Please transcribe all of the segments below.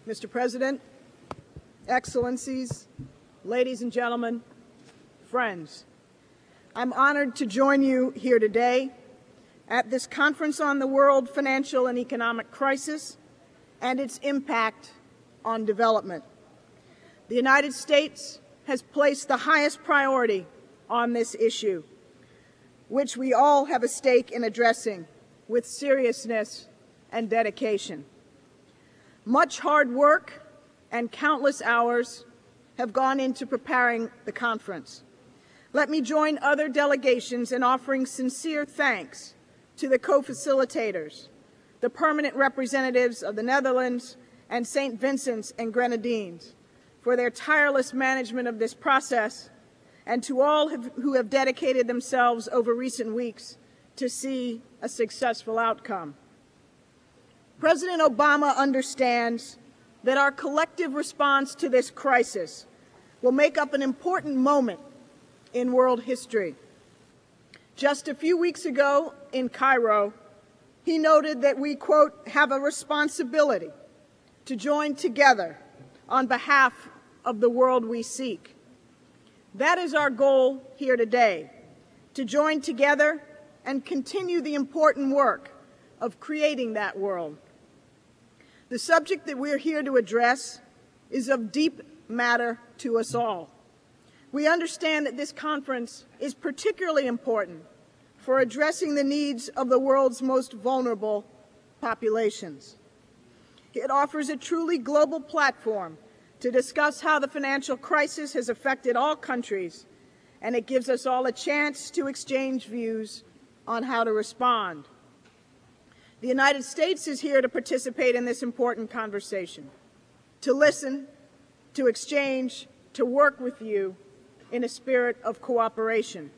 Mr. President, Excellencies, ladies and gentlemen, friends, I'm honored to join you here today at this conference on the world financial and economic crisis and its impact on development. The United States has placed the highest priority on this issue, which we all have a stake in addressing with seriousness and dedication. Much hard work and countless hours have gone into preparing the conference. Let me join other delegations in offering sincere thanks to the co-facilitators, the permanent representatives of the Netherlands and St. Vincent's and Grenadines, for their tireless management of this process, and to all who have dedicated themselves over recent weeks to see a successful outcome. President Obama understands that our collective response to this crisis will make up an important moment in world history. Just a few weeks ago in Cairo, he noted that we, quote, have a responsibility to join together on behalf of the world we seek. That is our goal here today, to join together and continue the important work of creating that world. The subject that we're here to address is of deep matter to us all. We understand that this conference is particularly important for addressing the needs of the world's most vulnerable populations. It offers a truly global platform to discuss how the financial crisis has affected all countries, and it gives us all a chance to exchange views on how to respond. The United States is here to participate in this important conversation, to listen, to exchange, to work with you in a spirit of cooperation.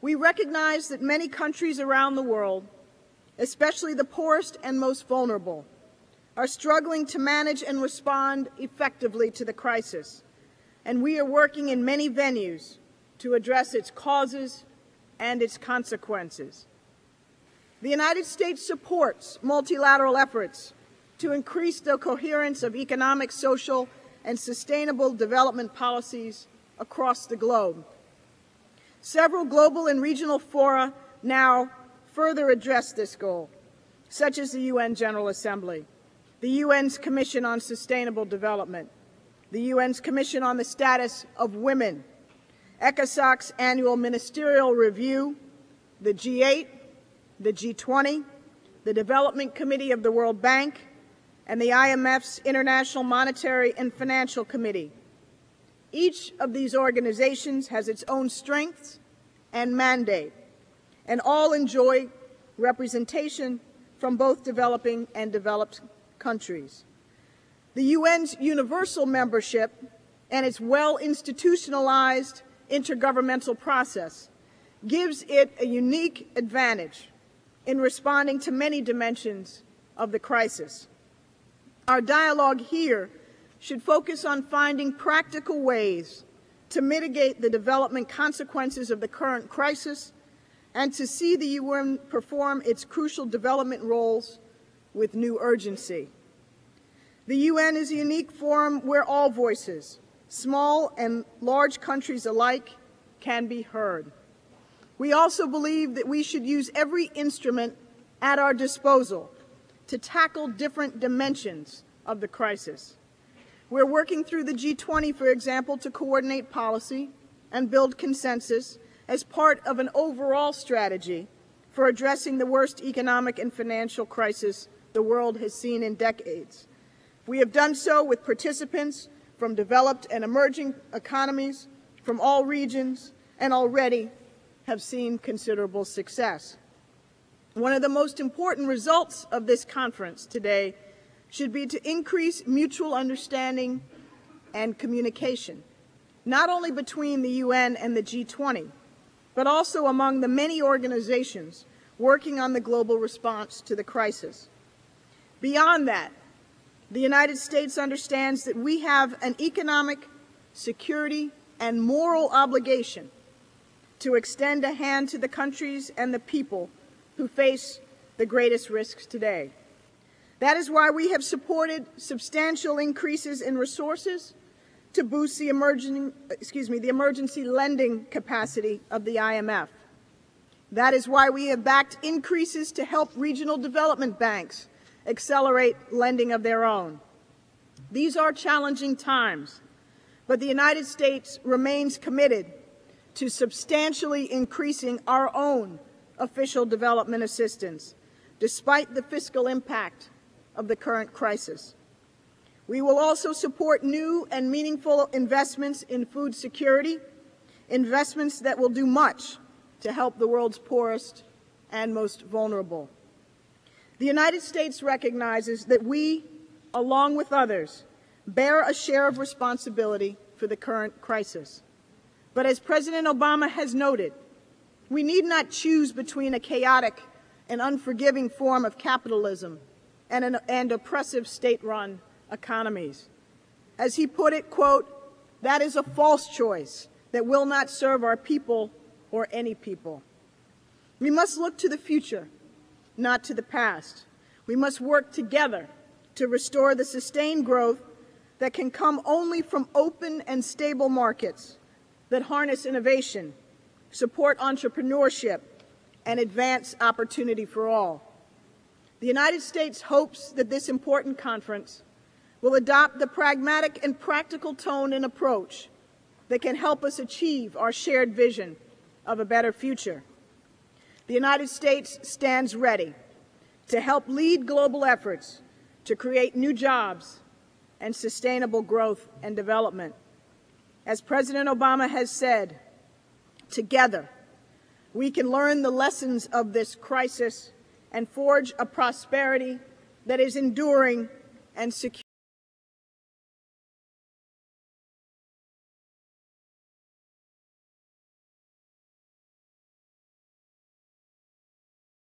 We recognize that many countries around the world, especially the poorest and most vulnerable, are struggling to manage and respond effectively to the crisis, and we are working in many venues to address its causes and its consequences. The United States supports multilateral efforts to increase the coherence of economic, social, and sustainable development policies across the globe. Several global and regional fora now further address this goal, such as the UN General Assembly, the UN's Commission on Sustainable Development, the UN's Commission on the Status of Women, ECOSOC's Annual Ministerial Review, the G8, the G20, the Development Committee of the World Bank, and the IMF's International Monetary and Financial Committee. Each of these organizations has its own strengths and mandate, and all enjoy representation from both developing and developed countries. The UN's universal membership and its well-institutionalized intergovernmental process gives it a unique advantage in responding to many dimensions of the crisis. Our dialogue here should focus on finding practical ways to mitigate the development consequences of the current crisis and to see the UN perform its crucial development roles with new urgency. The UN is a unique forum where all voices, small and large countries alike, can be heard. We also believe that we should use every instrument at our disposal to tackle different dimensions of the crisis. We're working through the G20, for example, to coordinate policy and build consensus as part of an overall strategy for addressing the worst economic and financial crisis the world has seen in decades. We have done so with participants from developed and emerging economies from all regions, and already have seen considerable success. One of the most important results of this conference today should be to increase mutual understanding and communication, not only between the UN and the G20, but also among the many organizations working on the global response to the crisis. Beyond that, the United States understands that we have an economic, security, and moral obligation to extend a hand to the countries and the people who face the greatest risks today. That is why we have supported substantial increases in resources to boost the emergency lending capacity of the IMF. That is why we have backed increases to help regional development banks accelerate lending of their own. These are challenging times, but the United States remains committed to substantially increasing our own official development assistance, despite the fiscal impact of the current crisis. We will also support new and meaningful investments in food security, investments that will do much to help the world's poorest and most vulnerable. The United States recognizes that we, along with others, bear a share of responsibility for the current crisis. But as President Obama has noted, we need not choose between a chaotic and unforgiving form of capitalism and oppressive state-run economies. As he put it, quote, "That is a false choice that will not serve our people or any people." We must look to the future, not to the past. We must work together to restore the sustained growth that can come only from open and stable markets that harness innovation, support entrepreneurship, and advance opportunity for all. The United States hopes that this important conference will adopt the pragmatic and practical tone and approach that can help us achieve our shared vision of a better future. The United States stands ready to help lead global efforts to create new jobs and sustainable growth and development. As President Obama has said, together we can learn the lessons of this crisis and forge a prosperity that is enduring and secure.